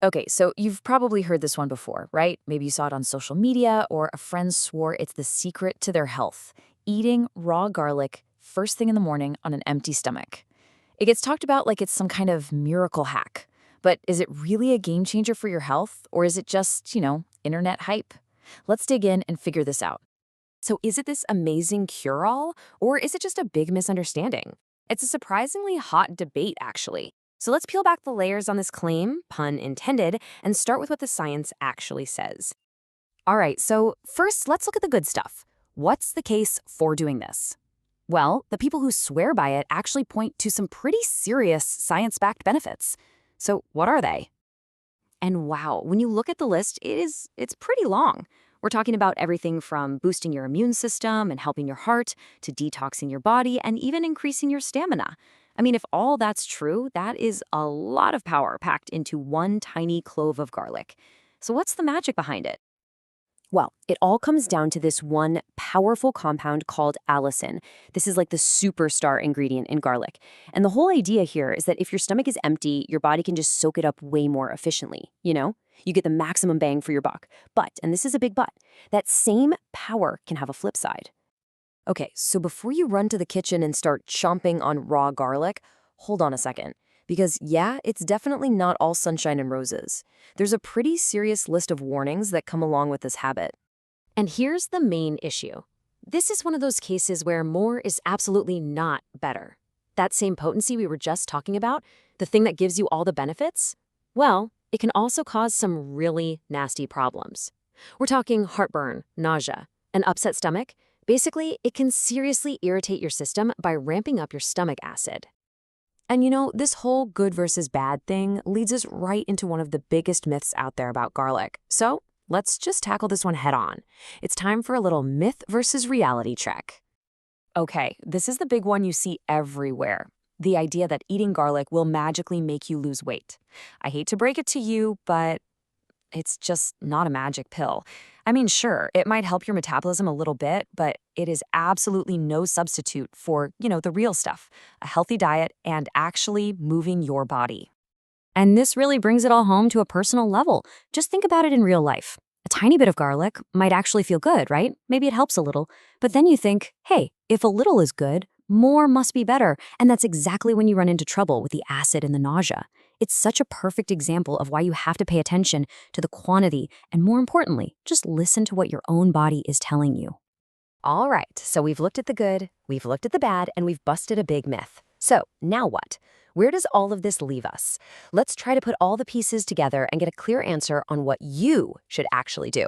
Okay, so you've probably heard this one before, right? Maybe you saw it on social media or a friend swore it's the secret to their health. Eating raw garlic first thing in the morning on an empty stomach. It gets talked about like it's some kind of miracle hack. But is it really a game changer for your health? Or is it just, internet hype? Let's dig in and figure this out. So is it this amazing cure-all, or is it just a big misunderstanding? It's a surprisingly hot debate, actually. So let's peel back the layers on this claim, pun intended, and start with what the science actually says. All right, so first, let's look at the good stuff. What's the case for doing this? Well, the people who swear by it actually point to some pretty serious science-backed benefits. So what are they? And wow, when you look at the list, it's pretty long. We're talking about everything from boosting your immune system and helping your heart to detoxing your body and even increasing your stamina. I mean, if all that's true, that is a lot of power packed into one tiny clove of garlic. So what's the magic behind it? Well, it all comes down to this one powerful compound called allicin. This is like the superstar ingredient in garlic. And the whole idea here is that if your stomach is empty, your body can just soak it up way more efficiently, you know? You get the maximum bang for your buck. But, and this is a big but, that same power can have a flip side. Okay, so before you run to the kitchen and start chomping on raw garlic, hold on a second. Because yeah, it's definitely not all sunshine and roses. There's a pretty serious list of warnings that come along with this habit. And here's the main issue. This is one of those cases where more is absolutely not better. That same potency we were just talking about, the thing that gives you all the benefits, well, it can also cause some really nasty problems. We're talking heartburn, nausea, an upset stomach. Basically, it can seriously irritate your system by ramping up your stomach acid. And this whole good versus bad thing leads us right into one of the biggest myths out there about garlic. So let's just tackle this one head on. It's time for a little myth versus reality check. Okay, this is the big one you see everywhere. The idea that eating garlic will magically make you lose weight. I hate to break it to you, but it's just not a magic pill. I mean, sure, it might help your metabolism a little bit, but it is absolutely no substitute for, the real stuff, a healthy diet and actually moving your body. And this really brings it all home to a personal level. Just think about it in real life. A tiny bit of garlic might actually feel good, right? Maybe it helps a little. But then you think, hey, if a little is good, more must be better. And that's exactly when you run into trouble with the acid and the nausea. It's such a perfect example of why you have to pay attention to the quantity and, more importantly, just listen to what your own body is telling you. All right, so we've looked at the good, we've looked at the bad, and we've busted a big myth. So now what? Where does all of this leave us? Let's try to put all the pieces together and get a clear answer on what you should actually do.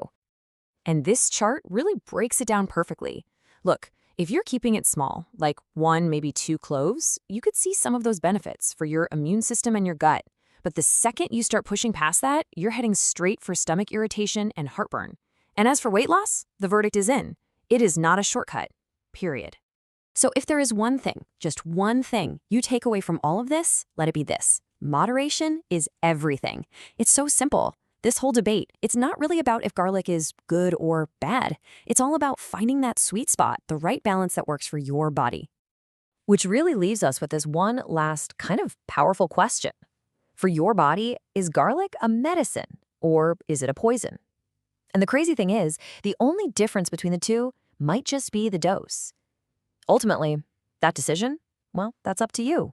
And this chart really breaks it down perfectly. Look, if you're keeping it small, like 1, maybe 2 cloves, you could see some of those benefits for your immune system and your gut. But the second you start pushing past that, you're heading straight for stomach irritation and heartburn. And as for weight loss, the verdict is in. It is not a shortcut, period. So if there is one thing, just one thing, you take away from all of this, let it be this. Moderation is everything. It's so simple. This whole debate, it's not really about if garlic is good or bad. It's all about finding that sweet spot, the right balance that works for your body. Which really leaves us with this one last kind of powerful question. For your body, is garlic a medicine or is it a poison? And the crazy thing is, the only difference between the two might just be the dose. Ultimately, that decision, well, that's up to you.